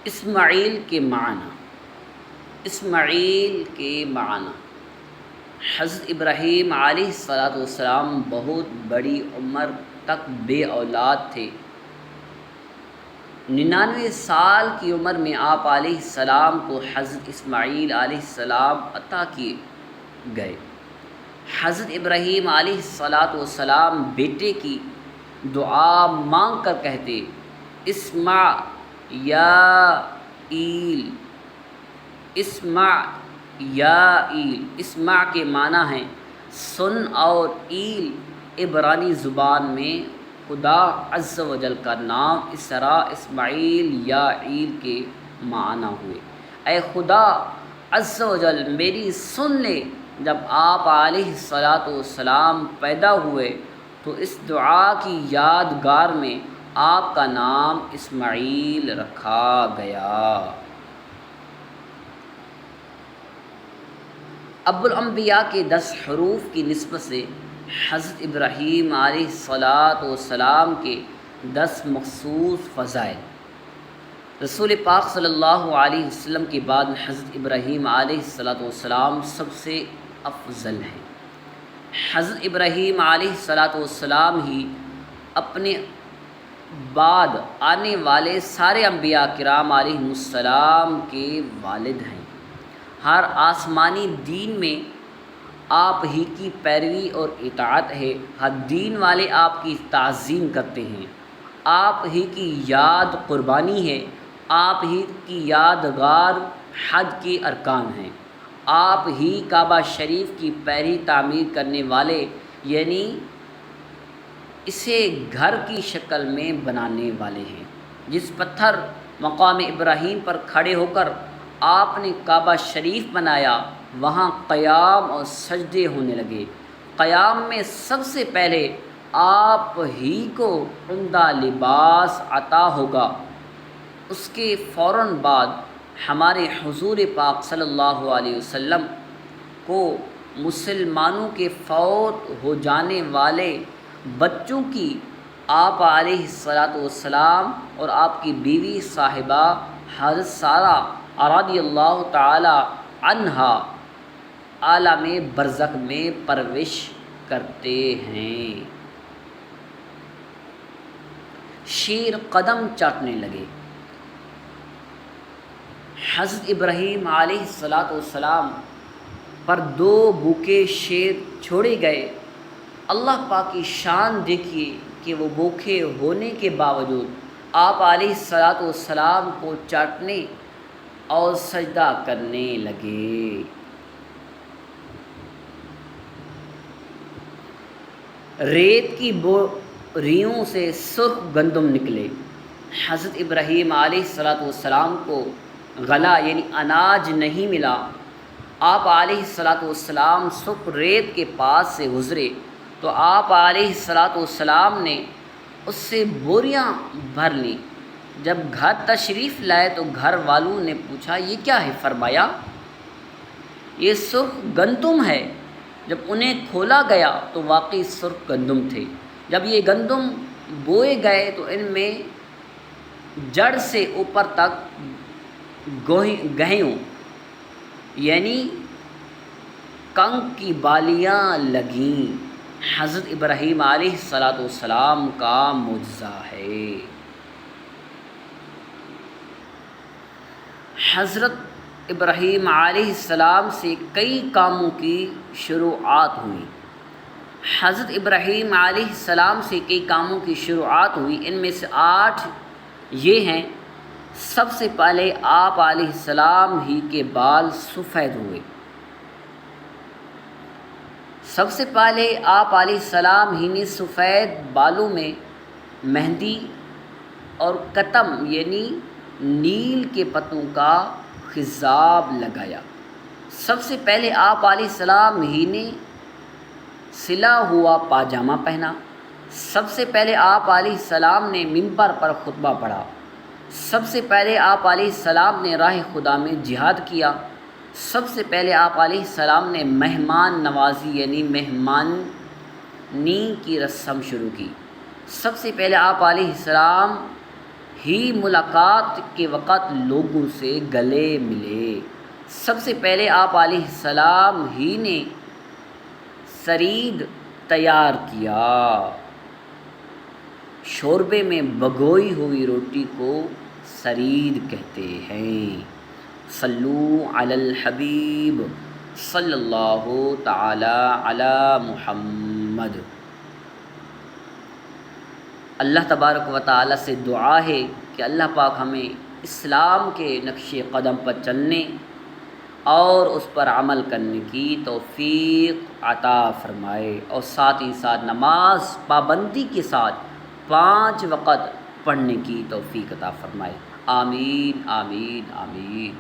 اسماعیل کے معنی۔ اسماعیل کے معنی، حضرت ابراہیم علیہ السلام بہت بڑی عمر تک بے اولاد تھے۔ 99 سال کی عمر میں آپ علیہ السلام کو حضرت اسماعیل علیہ السلام عطا کیے گئے۔ حضرت ابراہیم علیہ السلام بیٹے کی دعا مانگ کر کہتے اسمع یا ایل، اسمع یا ایل۔ اسمع کے معنی ہیں سن، اور ایل عبرانی زبان میں خدا عز و جل کا نام، اس طرح اسماعیل یا ایل کے معنی ہوئے اے خدا عز و جل میری سن لے۔ جب آپ علیہ السلام پیدا ہوئے تو اس دعا کی یادگار میں آپ کا نام اسماعیل رکھا گیا۔ ابو الانبیاء کے 10 حروف کی نسبت سے حضرت ابراہیم علیہ السلام کے 10 مخصوص فضائل۔ رسول پاک صلی اللہ علیہ وسلم کے بعد حضرت ابراہیم علیہ السلام سب سے افضل ہیں۔ حضرت ابراہیم علیہ السلام ہی اپنے بعد آنے والے سارے انبیاء کرام علیہ السلام کے والد ہیں۔ ہر آسمانی دین میں آپ ہی کی پیروی اور اطاعت ہے۔ ہر دین والے آپ کی تعظیم کرتے ہیں۔ آپ ہی کی یاد قربانی ہے۔ آپ ہی کی یادگار حج کے ارکان ہیں۔ آپ ہی کعبہ شریف کی پہلی تعمیر کرنے والے، یعنی اسے گھر کی شکل میں بنانے والے ہیں۔ جس پتھر مقام ابراہیم پر کھڑے ہو کر آپ نے کعبہ شریف بنایا، وہاں قیام اور سجدے ہونے لگے۔ قیام میں سب سے پہلے آپ ہی کو عمدہ لباس عطا ہوگا، اس کے فوراً بعد ہمارے حضور پاک صلی اللہ علیہ وسلم کو مسلمانوں کے فوت ہو جانے والے بچوں کی آپ علیہ السلام اور آپ کی بیوی صاحبہ حضرت سارہ رضی اللہ تعالی عنہا عالم برزخ میں پرورش کرتے ہیں۔ شیر قدم چاٹنے لگے۔ حضرت ابراہیم علیہ السلام پر 2 بھوکے شیر چھوڑے گئے۔ اللہ پاک کی شان دیکھیے کہ وہ بھوکے ہونے کے باوجود آپ علیہ السلام کو چاٹنے اور سجدہ کرنے لگے۔ ریت کی بوریوں سے سرخ گندم نکلے۔ حضرت ابراہیم علیہ السلام کو غلہ یعنی اناج نہیں ملا۔ آپ علیہ السلام سرخ ریت کے پاس سے گزرے تو آپ علیہ السلام نے اس سے بوریاں بھر لیں۔ جب گھر تشریف لائے تو گھر والوں نے پوچھا یہ کیا ہے؟ فرمایا یہ سرخ گندم ہے۔ جب انہیں کھولا گیا تو واقعی سرخ گندم تھے۔ جب یہ گندم بوئے گئے تو ان میں جڑ سے اوپر تک گہیوں یعنی کنگ کی بالیاں لگیں۔ حضرت ابراہیم علیہ السلام کا معجزہ ہے۔ حضرت ابراہیم علیہ السلام سے کئی کاموں کی شروعات ہوئی۔ حضرت ابراہیم علیہ السلام سے کئی کاموں کی شروعات ہوئی، ان میں سے 8 یہ ہیں۔ سب سے پہلے آپ علیہ السلام ہی کے بال سفید ہوئے۔ سب سے پہلے آپ علیہ السلام ہی نے سفید بالوں میں مہندی اور کتم یعنی نیل کے پتوں کا خضاب لگایا۔ سب سے پہلے آپ علیہ السلام ہی نے سلا ہوا پاجامہ پہنا۔ سب سے پہلے آپ علیہ السلام نے منبر پر خطبہ پڑھا۔ سب سے پہلے آپ علیہ السلام نے راہ خدا میں جہاد کیا۔ سب سے پہلے آپ علیہ السلام نے مہمان نوازی یعنی مہمانی کی رسم شروع کی۔ سب سے پہلے آپ علیہ السلام ہی ملاقات کے وقت لوگوں سے گلے ملے۔ سب سے پہلے آپ علیہ السلام ہی نے سرید تیار کیا۔ شوربے میں بگوئی ہوئی روٹی کو سرید کہتے ہیں۔ صلو علی الحبیب صلی اللہ تعالی علی محمد۔ اللہ تبارک و تعالی سے دعا ہے کہ اللہ پاک ہمیں اسلام کے نقش قدم پر چلنے اور اس پر عمل کرنے کی توفیق عطا فرمائے، اور ساتھ ہی ساتھ نماز پابندی کے ساتھ 5 وقت پڑھنے کی توفیق عطا فرمائے۔ آمین آمین آمین۔